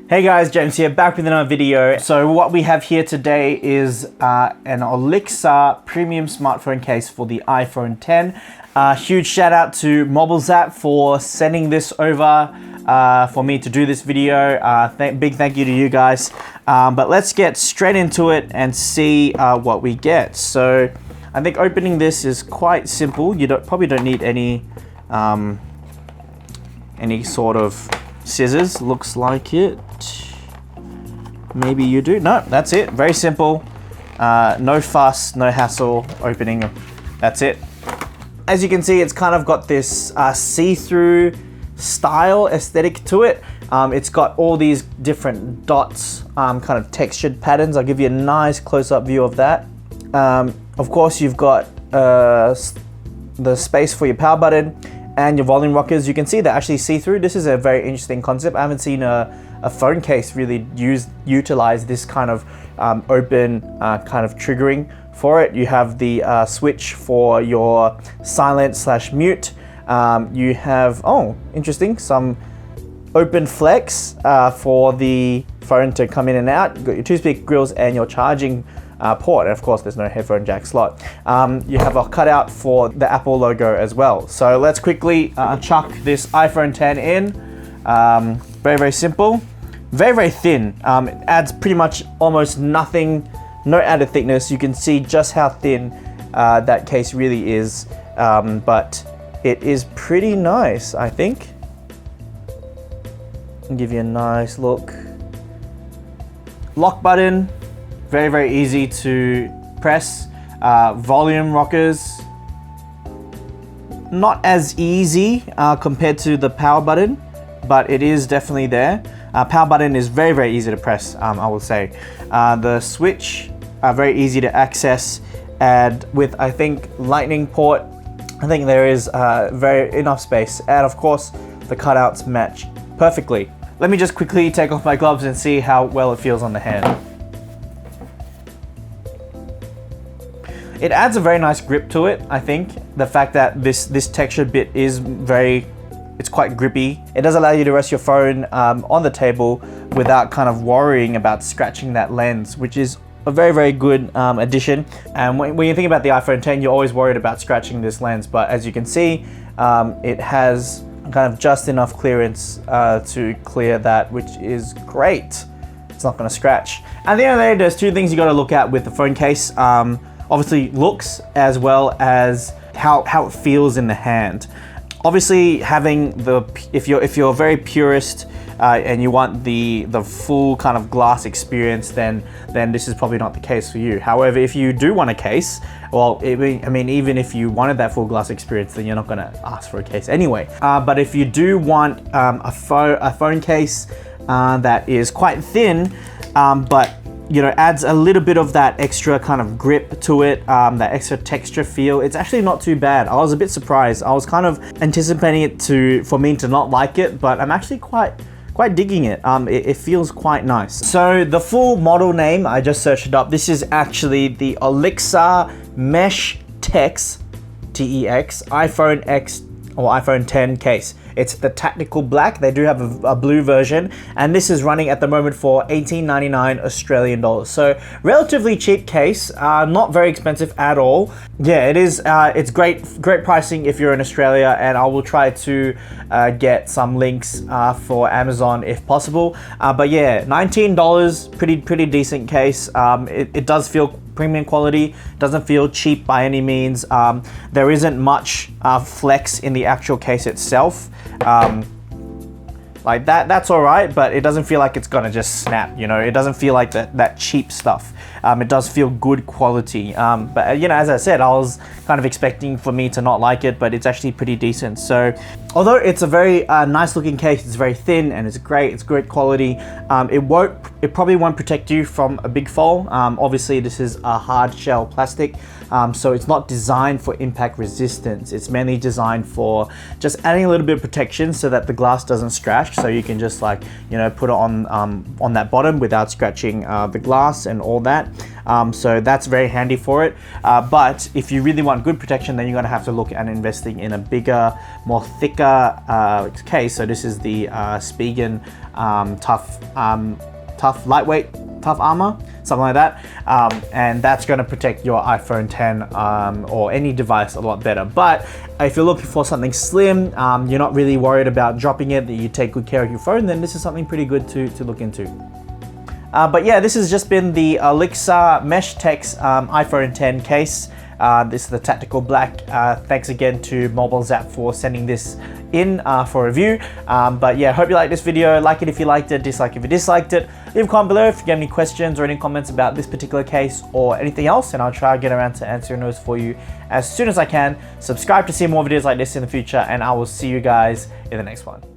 Hey guys, James here, back with another video. So what we have here today is an Olixar premium smartphone case for the iPhone 10. Huge shout out to MobileZap for sending this over for me to do this video. Big thank you to you guys. But let's get straight into it and see what we get. So I think opening this is quite simple. You probably don't need any sort of scissors. Looks like it. Maybe you do. No, that's it. Very simple. No fuss, no hassle opening. That's it. As you can see, it's kind of got this see-through style aesthetic to it. It's got all these different dots, kind of textured patterns. I'll give you a nice close-up view of that. Of course, you've got the space for your power button and your volume rockers. You can see they're actually see-through. This is a very interesting concept. I haven't seen a phone case really utilize this kind of open kind of triggering for it. You have the switch for your silent/mute. You have, oh, interesting, some open flex for the phone to come in and out. You've got your 2-speaker grills and your charging port, and of course there's no headphone jack slot. You have a cutout for the Apple logo as well. So let's quickly chuck this iPhone 10 in. Very, very simple. Very, very thin. It adds pretty much almost nothing, no added thickness. You can see just how thin that case really is, but it is pretty nice, I think. I'll give you a nice look. Lock button, very, very easy to press. Volume rockers, not as easy compared to the power button, but it is definitely there. Power button is very, very easy to press, I will say. The switch, very easy to access, and with, I think, lightning port, I think there is enough space. And of course, the cutouts match perfectly. Let me just quickly take off my gloves and see how well it feels on the hand. It adds a very nice grip to it, I think. The fact that this textured bit is it's quite grippy. It does allow you to rest your phone on the table without kind of worrying about scratching that lens, which is a very, very good addition. And when you think about the iPhone 10, you're always worried about scratching this lens, but as you can see, it has kind of just enough clearance to clear that, which is great. It's not gonna scratch. At the end of the day, there's two things you gotta look at with the phone case. Obviously looks, as well as how it feels in the hand. Obviously, having if you're very purist and you want the full kind of glass experience, then this is probably not the case for you. However, if you do want a case, well, I mean, even if you wanted that full glass experience, then you're not gonna ask for a case anyway. But if you do want a phone case that is quite thin, but adds a little bit of that extra kind of grip to it, that extra texture feel. It's actually not too bad. I was a bit surprised. I was kind of anticipating it for me to not like it, but I'm actually quite digging it. It feels quite nice. So the full model name, I just searched it up. This is actually the Olixar MeshTex, TEX, iPhone X or iPhone 10 case. It's the tactical black. They do have a blue version, and this is running at the moment for $18.99 Australian dollars. So relatively cheap case, not very expensive at all. Yeah, it is. It's great pricing if you're in Australia, and I will try to get some links for Amazon if possible. But yeah, $19, pretty decent case. It does feel premium quality, doesn't feel cheap by any means. There isn't much flex in the actual case itself. Like that's all right, but it doesn't feel like it's gonna just snap, it doesn't feel like that cheap stuff. It does feel good quality, but as I said, I was kind of expecting for me to not like it, but it's actually pretty decent. So although it's a very nice looking case, it's very thin and it's great quality, it probably won't protect you from a big fall. Obviously this is a hard shell plastic, so it's not designed for impact resistance. It's mainly designed for just adding a little bit of protection so that the glass doesn't scratch, so you can just put it on that bottom without scratching the glass and all that. So that's very handy for it. But if you really want good protection, then you're going to have to look at investing in a bigger, more thicker case. So this is the Spigen tough lightweight tough armor, something like that, and that's going to protect your iPhone 10 or any device a lot better. But if you're looking for something slim, you're not really worried about dropping it, that you take good care of your phone, then this is something pretty good to look into. But yeah, this has just been the Olixar MeshTex iPhone 10 case. This is the tactical black. Thanks again to Mobile Zap for sending this in for review. But yeah, hope you liked this video. Like it if you liked it, dislike if you disliked it. Leave a comment below if you have any questions or any comments about this particular case or anything else, and I'll try to get around to answering those for you as soon as I can. Subscribe to see more videos like this in the future, and I will see you guys in the next one.